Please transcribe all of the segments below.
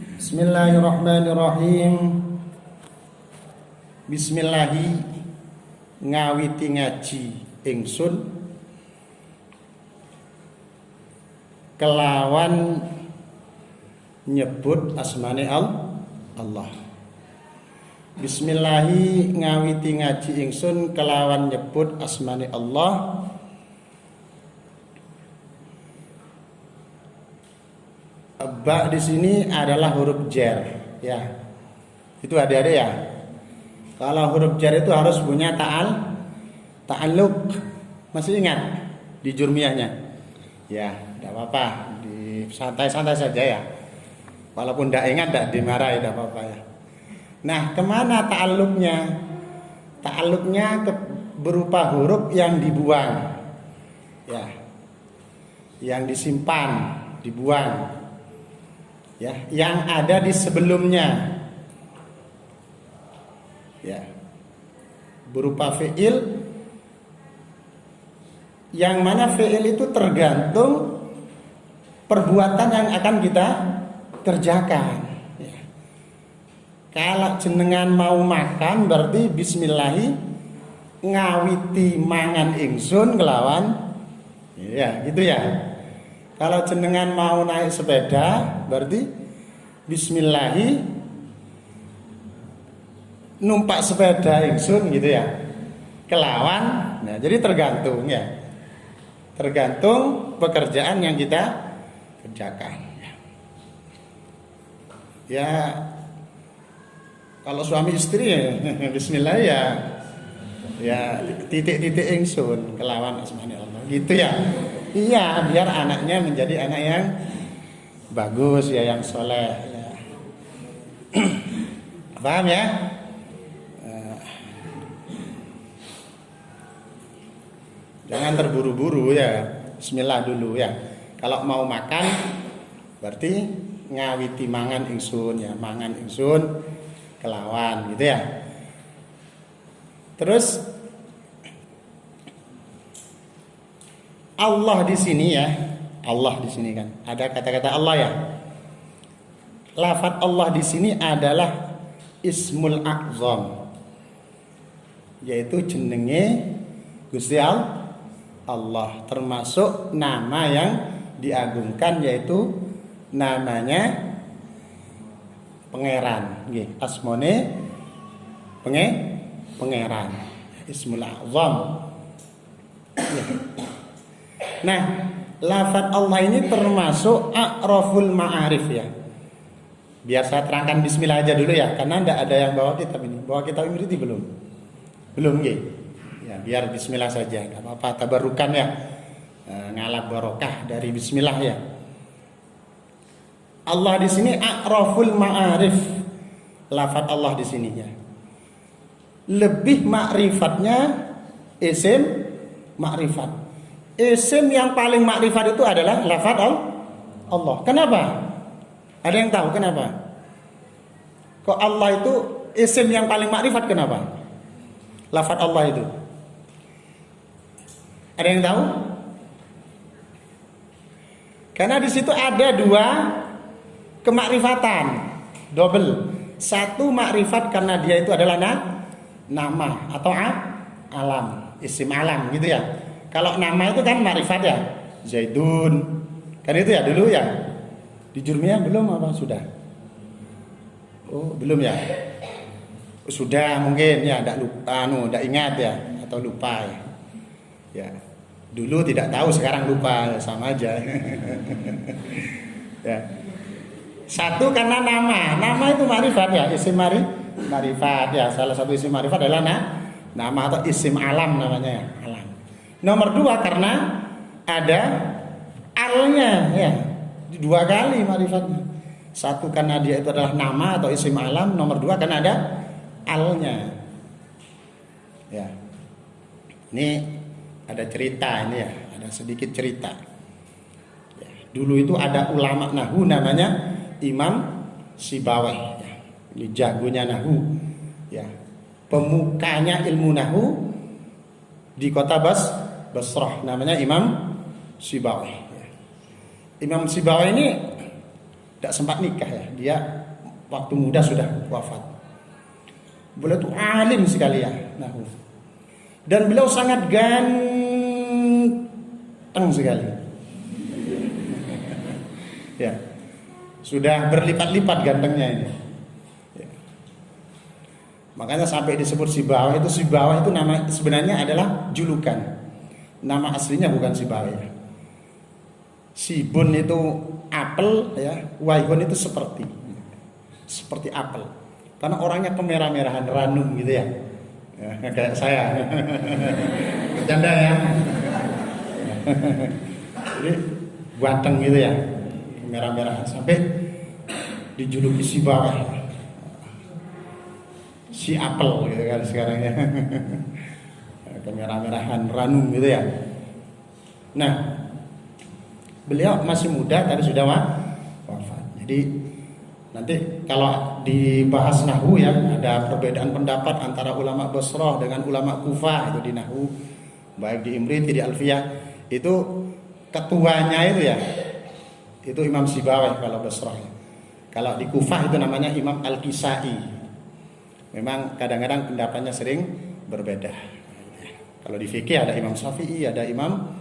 Bismillahirrahmanirrahim. Bismillahi ngawiti ngaji ingsun kelawan nyebut asmane Allah. Bismillahi ngawiti ngaji ingsun kelawan nyebut asmane Allah. Ba di sini adalah huruf jar, ya. Itu ada ya. Kalau huruf jar itu harus punya ta'alluq. Masih ingat di jurmiyahnya? Ya, tidak apa-apa, di santai-santai saja ya. Walaupun tidak ingat, tidak dimarahi, tidak apa-apa ya. Nah, kemana ta'alluqnya? Ta'alluqnya berupa huruf yang dibuang, ya, yang disimpan, dibuang. Ya, yang ada di sebelumnya, ya, berupa fi'il, yang mana fi'il itu tergantung perbuatan yang akan kita kerjakan. Ya. Kalau jenengan mau makan berarti bismillahi ngawiti mangan ingsun kelawan, ya gitu ya. Kalau jenengan mau naik sepeda berarti bismillahi numpak sepeda ingsun gitu ya. Kelawan. Nah, jadi tergantung ya. Tergantung pekerjaan yang kita kerjakan. Ya. Kalau suami istri ya bismillah ya titik-titik ingsun kelawan asmane Allah. Gitu ya. Iya, biar anaknya menjadi anak yang bagus ya, yang soleh ya. Paham ya? Jangan terburu-buru ya. Bismillah dulu ya. Kalau mau makan berarti ngawiti mangan ingsun ya, mangan ingsun kelawan gitu ya. Terus Allah di sini ya, Allah di sini kan ada kata-kata Allah ya. Lafaz Allah di sini adalah Ismul A'zam, yaitu jenenge Gusti Allah, termasuk nama yang diagungkan yaitu namanya Pangeran, nggih, asmone Pangeran, Ismul A'zam. Ya. Nah, lafaz Allah ini termasuk a'raful ma'arif ya. Biar saya terangkan bismillah aja dulu ya, karena tidak ada yang bawa kitab ini. Bawa kitab ini belum? Belum nggih. Ya, biar bismillah saja, enggak apa-apa, tabarukan ya. Ngalap barokah dari bismillah ya. Allah di sini a'raful ma'arif. Lafaz Allah di sini ya. Lebih makrifatnya isim makrifat. Isim yang paling makrifat itu adalah lafaz Allah. Kenapa? Ada yang tahu kenapa? Kok Allah itu isim yang paling makrifat, kenapa? Lafaz Allah itu. Ada yang tahu? Karena di situ ada dua kemakrifatan, double. Satu makrifat karena dia itu adalah nama atau alam, isim alam gitu ya. Kalau nama itu kan makrifat ya, Zaidun, kan itu ya dulu ya. Di jurmiyah belum apa sudah? Oh belum ya. Sudah mungkin ya, tidak ingat ya atau lupa ya. Ya dulu tidak tahu, sekarang lupa, sama aja. Ya. Satu karena nama itu makrifat ya, isim makrifat ya. Salah satu isim makrifat adalah nama atau isim alam namanya ya, alam. Nomor dua karena ada alnya ya, dua kali marifatnya. Satu karena dia itu adalah nama atau isim alam. Nomor dua karena ada alnya. Ya, ini ada cerita ini ya, ada sedikit cerita. Ya, dulu itu ada ulama nahu namanya Imam Sibawayh. Ya, ini jagonya nahu. Ya, pemukanya ilmu nahu di kota Basrah, namanya Imam Sibawayh. Imam Sibawayh ini tidak sempat nikah ya. Dia waktu muda sudah wafat. Beliau itu alim sekali ya, nahwu. Dan beliau sangat ganteng sekali. Ya. Sudah berlipat-lipat gantengnya ini. Ya. Makanya sampai disebut Sibawayh itu, Sibawayh itu nama sebenarnya adalah julukan. Nama aslinya bukan Sibawayh. Sibun itu apel ya, Waihun itu seperti apel. Karena orangnya kemerah-merahan, ranum gitu ya. Ya kayak saya. Bercanda ya. Jadi ganteng gitu ya. Kemerah-merahan sampai dijuluki Sibawayh. Si apel gitu kan sekarang ya. Kemerah-merahan, ranum gitu ya. Nah, beliau masih muda tadi sudah wafat. Jadi nanti kalau dibahas nahwu ya, ada perbedaan pendapat antara ulama Basrah dengan ulama Kufah itu di nahwu, baik di Imriti, di Alfiyah. Itu ketuanya itu ya, itu Imam Sibawayh kalau Basrah. Kalau di Kufah itu namanya Imam Al-Kisai. Memang kadang-kadang pendapatnya sering berbeda. Kalau di fikih ada Imam Syafi'i, ada Imam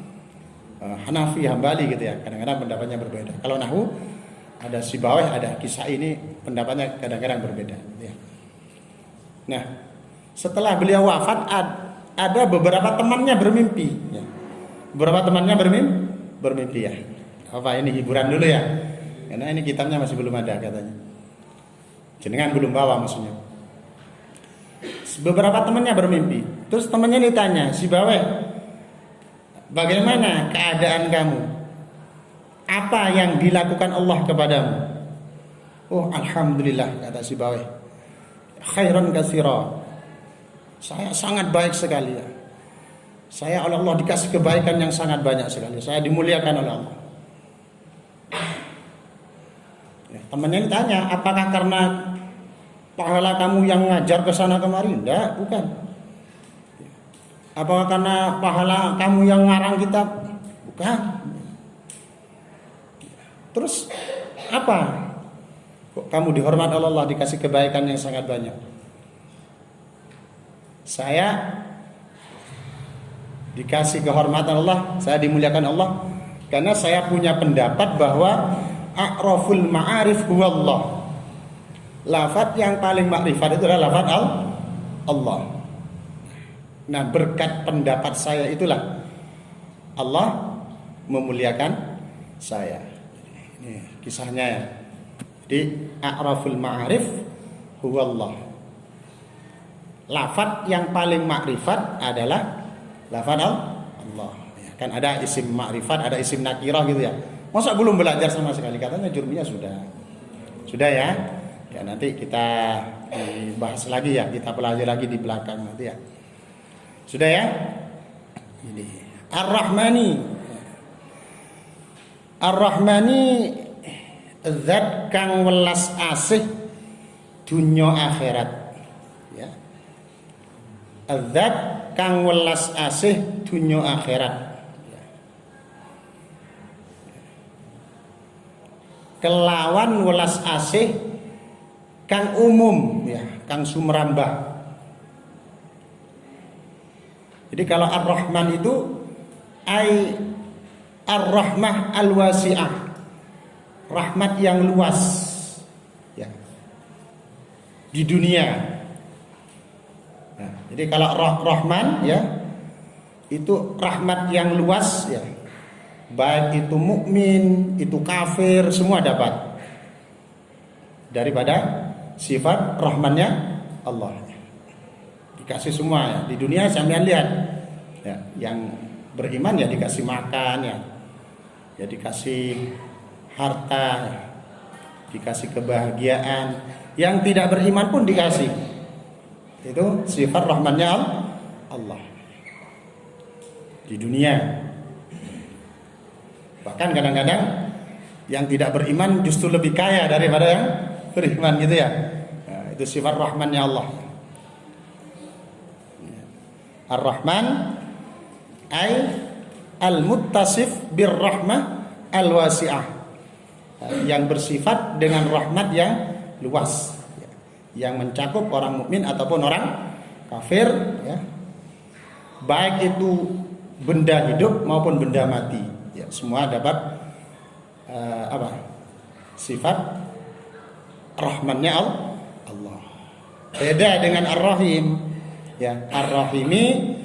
Hanafi, Hambali gitu ya. Kadang-kadang pendapatnya berbeda. Kalau nahwu ada Sibawayh, ada Kisai, ini pendapatnya kadang-kadang berbeda gitu ya. Nah, setelah beliau wafat ada beberapa temannya bermimpi ya. Beberapa temannya bermimpi ya. Apa ini hiburan dulu ya? Karena ini kitabnya masih belum ada katanya. Jenengan belum bawa maksudnya. Beberapa temannya bermimpi. Terus temannya ditanya, Sibawayh, bagaimana keadaan kamu? Apa yang dilakukan Allah kepadamu? Oh, alhamdulillah, kata Sibawayh. Khairan katsira. Saya sangat baik sekali ya. Saya oleh Allah dikasih kebaikan yang sangat banyak sekali. Saya dimuliakan oleh Allah. Ya, temannya ditanya, apakah karena pahala kamu yang ngajar ke sana kemari? Enggak, bukan. Apakah karena pahala kamu yang ngarang kitab? Bukan. Terus apa? Kok kamu dihormat oleh Allah, dikasih kebaikan yang sangat banyak? Saya dikasih kehormatan Allah, saya dimuliakan Allah karena saya punya pendapat bahwa a'raful ma'arif huwallah. Lafaz yang paling makrifat itu adalah lafaz Allah. Nah, berkat pendapat saya itulah Allah memuliakan saya. Ini kisahnya ya. Jadi a'raful ma'arif huwallah. Lafaz yang paling makrifat adalah lafaz Allah. Ya, kan ada isim makrifat, ada isim nakirah gitu ya. Masa belum belajar sama sekali? Katanya jurumiyah sudah. Sudah ya. Ya nanti kita bahas lagi ya, kita pelajari lagi di belakang nanti ya. Sudah ya? Ini Ar-Rahmani. Ar-Rahmani zat kang welas asih dunya akhirat. Ya. Zat kang welas asih dunya akhirat. Kelawan welas asih kang umum ya, kang sumrambah. Jadi kalau Ar-Rahman itu ai Ar-Rahmah al-wasi'ah, rahmat yang luas ya di dunia. Nah, jadi kalau Rahman ya itu rahmat yang luas ya, baik itu mukmin, itu kafir, semua dapat daripada sifat rahmannya Allah. Dikasih semua ya. Di dunia sampean lihat ya, yang beriman ya dikasih makan ya dikasih harta ya, dikasih kebahagiaan. Yang tidak beriman pun dikasih. Itu sifat rahmannya Allah di dunia. Bahkan kadang-kadang yang tidak beriman justru lebih kaya daripada yang beriman gitu ya. Nah, itu sifat rahmannya Allah. Ar-Rahman ay al-muttasif bir-rahmah al-wasi'ah. yang bersifat dengan rahmat yang luas, yang mencakup orang mukmin ataupun orang kafir, ya. Baik itu benda hidup maupun benda mati, ya, semua dapat sifat rahmannya Allah. Beda dengan Ar-Rahim, ya. Ar-Rahimi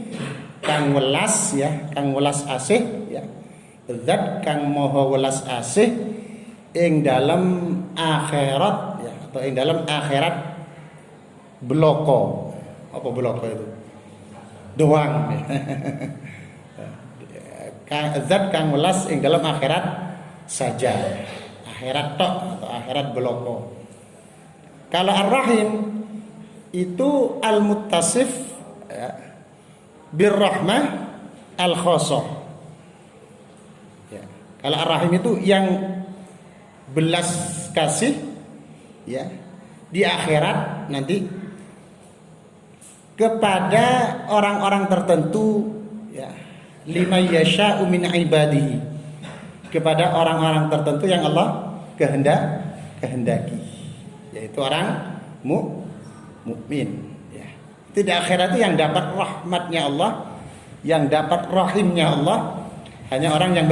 kang welas, ya, kang welas asih, ya. Zat kang moho welas asih ing dalam akhirat, ya, atau ing dalam akhirat bloko. Apa bloko itu? Doang. Zat kang welas ing dalam akhirat saja. Akhirat tok atau akhirat bloko. Kalau Ar-Rahim itu al-muttasif, ya, birrahmah al-khosoh, ya. Kalau Ar-Rahim itu yang belas kasih, ya, di akhirat nanti kepada orang-orang tertentu, ya, lima yasha'u min ibadihi, kepada orang-orang tertentu yang Allah kehendaki, yaitu orang mukmin, ya. Itu di akhirat itu yang dapat rahmatnya Allah, yang dapat rahimnya Allah hanya orang yang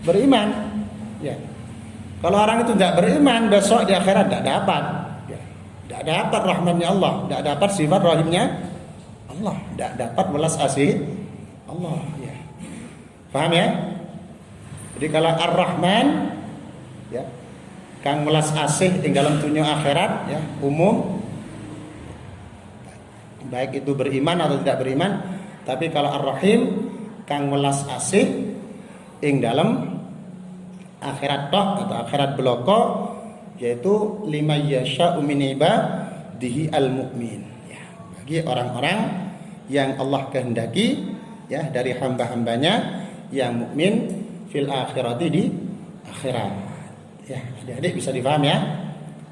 beriman, ya. Kalau orang itu tidak beriman, besok di akhirat tidak dapat, ya. Tidak dapat rahmatnya Allah, tidak dapat sifat rahimnya Allah, tidak dapat welas asih Allah, ya. Paham, ya? Jadi kalau Ar-Rahman, ya, kang welas asih ing dalam dunia akhirat, ya, umum, baik itu beriman atau tidak beriman. Tapi kalau Ar-Rahim kang welas asih ing dalam akhirat tok atau akhirat bloko, yaitu lima yasha'u min ibadihi al-mu'min, ya, bagi orang-orang yang Allah kehendaki, ya, dari hamba-hambanya yang mukmin fil akhirati, di akhirat, ya. Adik-adik bisa difaham, ya.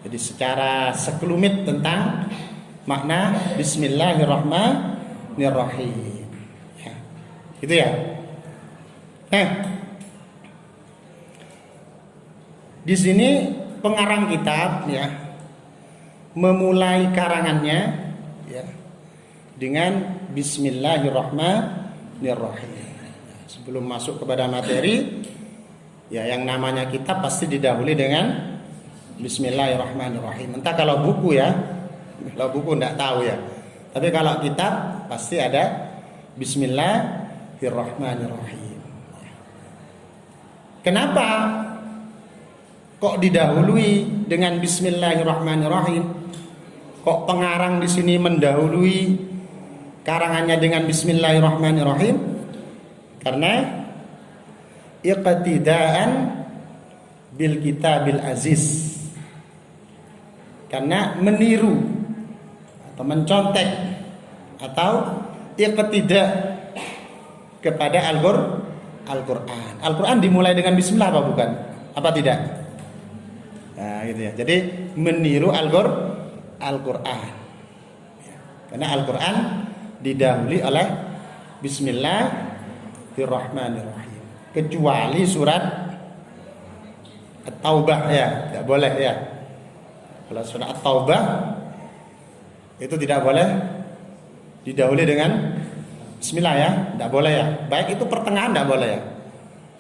Jadi secara sekelumit tentang makna Bismillahirrahmanirrahim, ya. Gitu, ya. Nah, di sini pengarang kitab, ya, memulai karangannya, ya, dengan Bismillahirrahmanirrahim. Sebelum masuk kepada materi, ya, yang namanya kitab pasti didahului dengan Bismillahirrahmanirrahim. Entah kalau buku, ya, kalau buku enggak tahu, ya. Tapi kalau kitab pasti ada Bismillahirrahmanirrahim. Kenapa kok didahului dengan Bismillahirrahmanirrahim? Kok pengarang di sini mendahului karangannya dengan Bismillahirrahmanirrahim? Karena iqtidaan bil kitabil aziz, karena meniru atau mencontek atau iqtida kepada Al-Quran. Al-Quran dimulai dengan Bismillah apa bukan? Apa tidak? Nah, gitu, ya. Jadi meniru Al-Quran, ya. Karena Al-Quran didahului oleh Bismillahirrahmanirrahim, kecuali surat At-Taubah, ya, tidak boleh, ya. Kalau surat At-Taubah itu tidak boleh didahului dengan Bismillah, ya, tidak boleh, ya. Baik itu pertengahan tidak boleh, ya.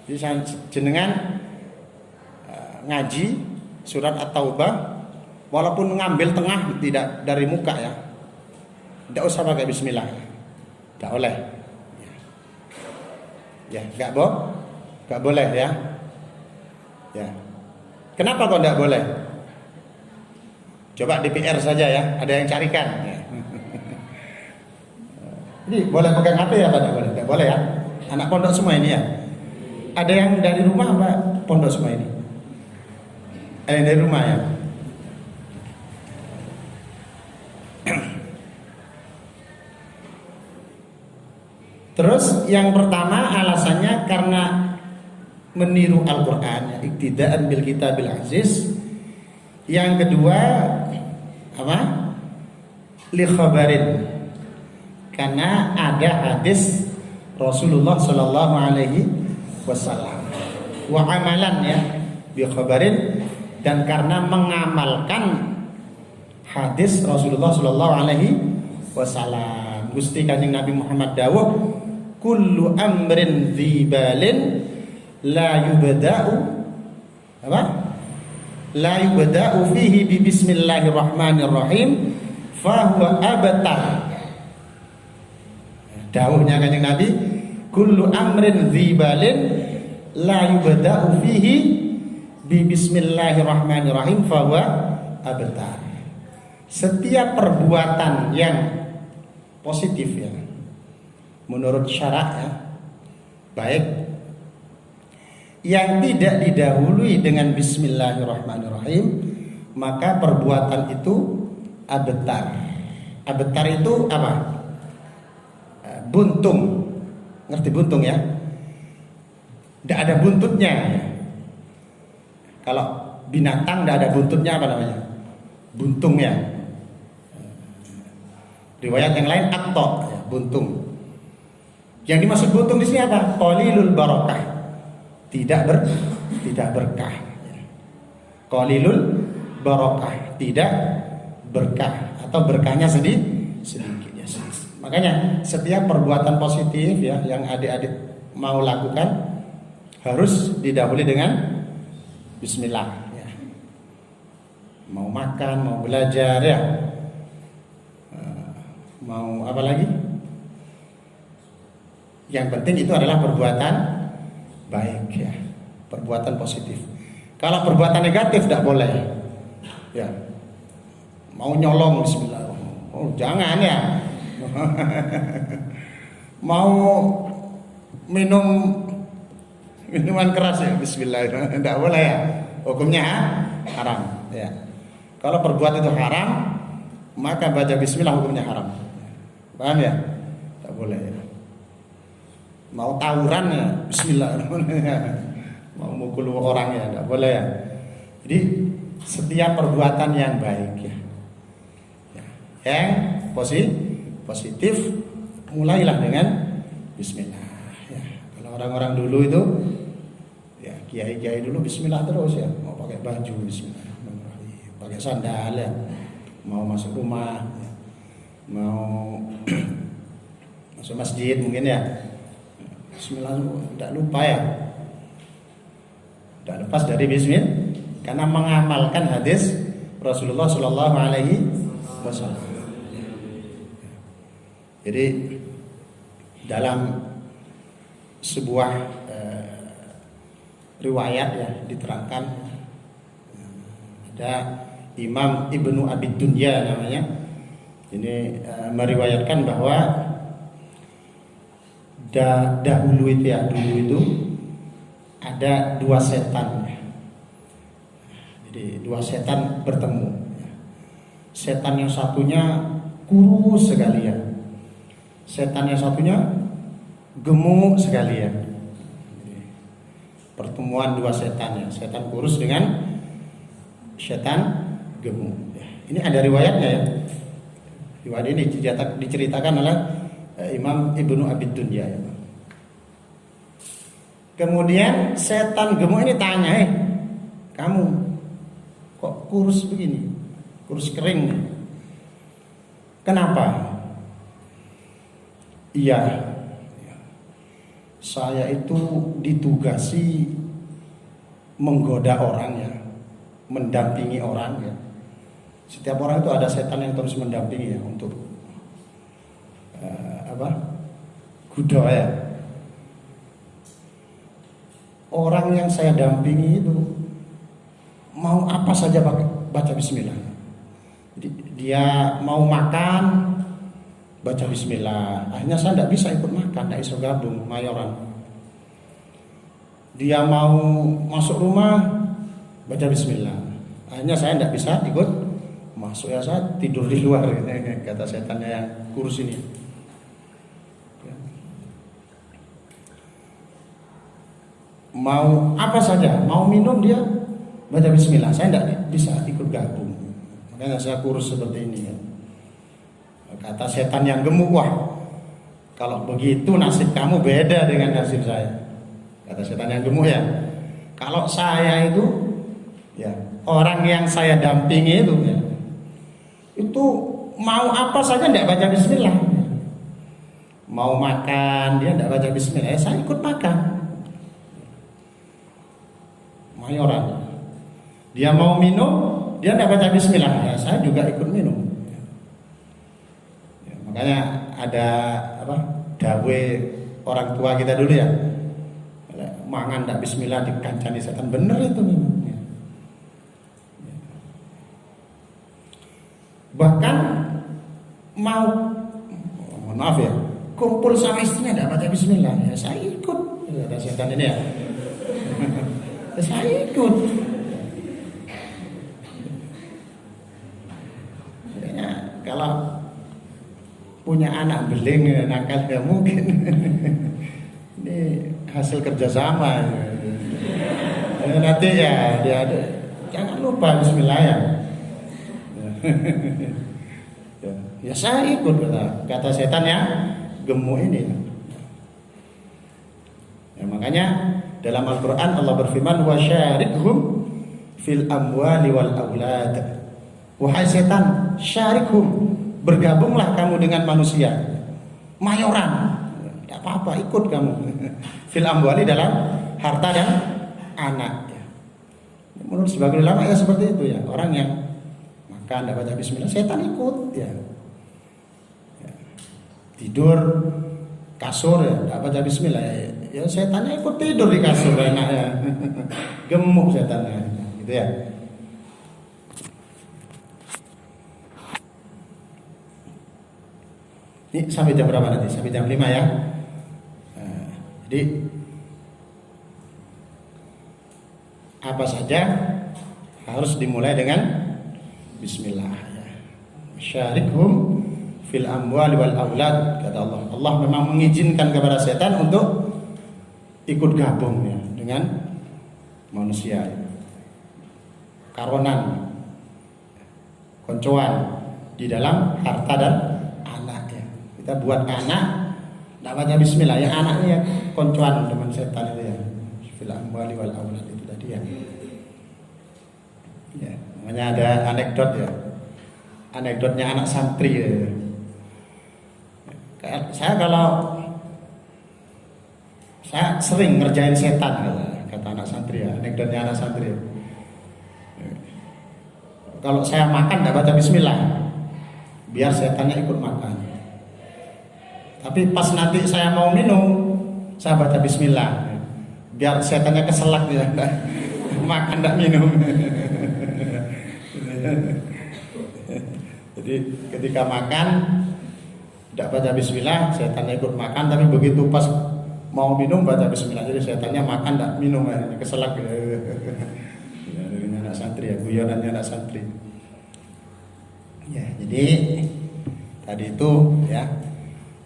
Jadi jenengan ngaji surat At-Taubah, walaupun ngambil tengah tidak dari muka, ya, tidak usah pakai Bismillah, tidak boleh, ya, nggak boleh, ya, ya. Kenapa kok nggak boleh? Coba di PR saja, ya, ada yang carikan, ya. Ini boleh pegang HP, ya, Pak? Nggak boleh, ya. Anak pondok semua ini, ya. Ada yang dari rumah apa pondok semua ini? Ada yang dari rumah, ya. Terus yang pertama alasannya karena meniru Al-Quran, ya, iktidaan bil kitabil aziz. Yang kedua apa? Li khabarin, karena ada hadis Rasulullah Sallallahu Alaihi Wasallam. Wa amalan, ya, bi khabarin, dan karena mengamalkan hadis Rasulullah sallallahu alaihi wasallam. Gusti Kanjeng Nabi Muhammad dawuh, kullu amrin dzibalin la yubda'u apa? La yubda'u fihi bi bismillahirrahmanirrahim fa huwa abtar. Dawuhnya Kanjeng Nabi, kullu amrin dzibalin la yubda'u fihi bi bismillahirrahmanirrahim fa huwa abtar. Setiap perbuatan yang positif ya, menurut syarak ya, baik, yang tidak didahului dengan bismillahirrahmanirrahim, maka perbuatan itu abtar. Abtar itu apa? Buntung. Ngerti buntung ya? Tidak ada buntutnya ya. Kalau binatang tidak ada buntutnya apa namanya? Buntung ya. Riwayat yang lain aktok ya, buntung. Yang dimaksud buntung di sini apa? Qalilul barakah. Tidak berkah. Qalilul barakah, tidak berkah atau berkahnya sedikit ya. Makanya setiap perbuatan positif ya yang adik-adik mau lakukan harus didahului dengan bismillah ya. Mau makan, mau belajar ya, mau apa lagi, yang penting itu adalah perbuatan baik ya, perbuatan positif. Kalau perbuatan negatif tidak boleh ya. Mau nyolong bismillah, oh jangan ya. Mau minum minuman keras ya bismillah, tidak boleh ya, hukumnya haram ya. Kalau perbuatan itu haram, maka baca bismillah hukumnya haram. Paham ya? Tak boleh ya. Mau tawuran ya bismillah. Mau mukul orang ya tak boleh ya. Jadi setiap perbuatan yang baik ya, yang positif mulailah dengan bismillah ya. Kalau orang-orang dulu itu ya, kiai-kiai dulu bismillah terus ya. Mau pakai baju bismillah, pakai sandal ya, mau masuk rumah ya, mau masuk masjid mungkin ya, bismillah, tidak lupa ya, tidak lepas dari bismillah, karena mengamalkan hadis Rasulullah Shallallahu Alaihi Wasallam. Jadi dalam sebuah riwayat ya diterangkan, ada Imam Ibnu Abi Dunya namanya, ini meriwayatkan bahwa dahulu itu ya, dulu itu ada dua setan ya. Jadi dua setan bertemu. Setan yang satunya kurus sekali ya, setan yang satunya gemuk sekali ya. Pertemuan dua setan ya, setan kurus dengan setan gemuk ya. Ini ada riwayatnya ya. Riwayat ini diceritakan oleh Imam Ibnu Abi Dunya ya. Kemudian setan gemuk ini tanya, kamu kok kurus begini, kurus kering, kenapa? Iya, saya itu ditugasi menggoda orang ya, mendampingi orang ya. Setiap orang itu ada setan yang terus mendampingi ya untuk goda ya. Orang yang saya dampingi itu mau apa saja baca bismillah. Jadi dia mau makan baca bismillah. Akhirnya saya tidak bisa ikut makan, tidak bisa gabung mayoran. Dia mau masuk rumah baca bismillah. Akhirnya saya tidak bisa ikut masuk, ya saya tidur di luar, kata setannya yang kurus ini. Mau apa saja, mau minum dia baca bismillah, saya tidak bisa ikut gabung. Makanya saya kurus seperti ini ya. Kata setan yang gemuk, wah kalau begitu nasib kamu beda dengan nasib saya. Kata setan yang gemuk ya, kalau saya itu Ya, orang yang saya dampingi itu ya, itu mau apa saja tidak baca bismillah. Mau makan dia tidak baca bismillah, saya ikut makan. Mayoran. Dia mau minum, dia tidak baca bismillah, ya saya juga ikut minum. Ya, makanya ada apa? Dawe orang tua kita dulu ya. Mangan tidak bismillah dikancani setan, bener itu memang. Bahkan mau maaf ya, kumpul sama istrinya tidak baca bismillah, ya saya ikut. Ada setan ini ya. Saya ikut. Ya, kalau punya anak beling nakal ya mungkin. Ini hasil kerjasama. Ya, nanti ya dia jangan lupa bismillah ya. Ya saya ikut kata setan ya gemuk ini. Ya, makanya dalam Al-Quran Allah berfirman wasyarikhum fil amwali wal aulad. Wahai setan, syarikhum, bergabunglah kamu dengan manusia. Mayoran, tidak apa-apa ikut kamu. Fil amwali dalam harta dan anak. Menurut sebagian ulama ya seperti itu ya, orang yang makan tidak baca bismillah, setan ikut ya. Tidur kasur ya tidak baca bismillah ya setannya ikut tidur di kasur enak ya. Gemuk setannya gitu ya. Ini sampai jam berapa nanti? Sampai jam 5 ya. Nah, jadi apa saja harus dimulai dengan bismillah ya. Syarikhum fil amwali wal aulad, kata Allah. Allah memang mengizinkan kepada setan untuk ikut gabung ya dengan manusia. Karonan, koncoan di dalam harta dan anak ya. Kita buat anak tidak baca bismillah ya, anaknya ya koncoan dengan setan itu ya. Fil amwali wal aulad itu tadi ya. Ya, namanya ada anekdot ya. Anekdotnya anak santri ya. Saya sering ngerjain setan kata anak santri ya, anekdotnya anak santri. Kalau saya makan tidak baca bismillah, biar setannya ikut makan. Tapi pas nanti saya mau minum, saya baca bismillah, biar setannya keselak ya, makan tidak minum. Jadi ketika makan tidak baca bismillah, setannya ikut makan, tapi begitu pas mau minum baca bismillah, jadi setannya makan tidak minum, keselak ya. Dari anak santri ya, guyonannya anak santri ya. Jadi tadi itu ya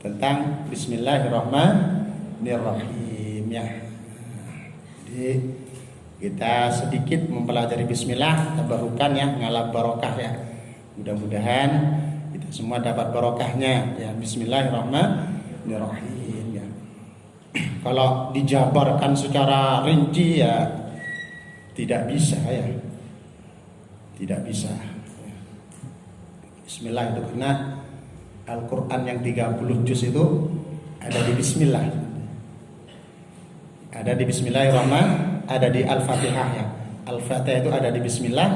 tentang bismillahirrahmanirrahim ya. Jadi kita sedikit mempelajari bismillah, tabarukan ya, ngalap barokah ya. Mudah-mudahan kita semua dapat barokahnya ya. Bismillahirrahmanirrahim ya. Kalau dijabarkan secara rinci ya tidak bisa ya. Tidak bisa ya. Bismillah itu karena Al-Quran yang 30 juz itu ada di bismillah. Ada di bismillahirrahmanirrahim, ada di Al-Fatihah ya. Al-Fatihah itu ada di bismillah.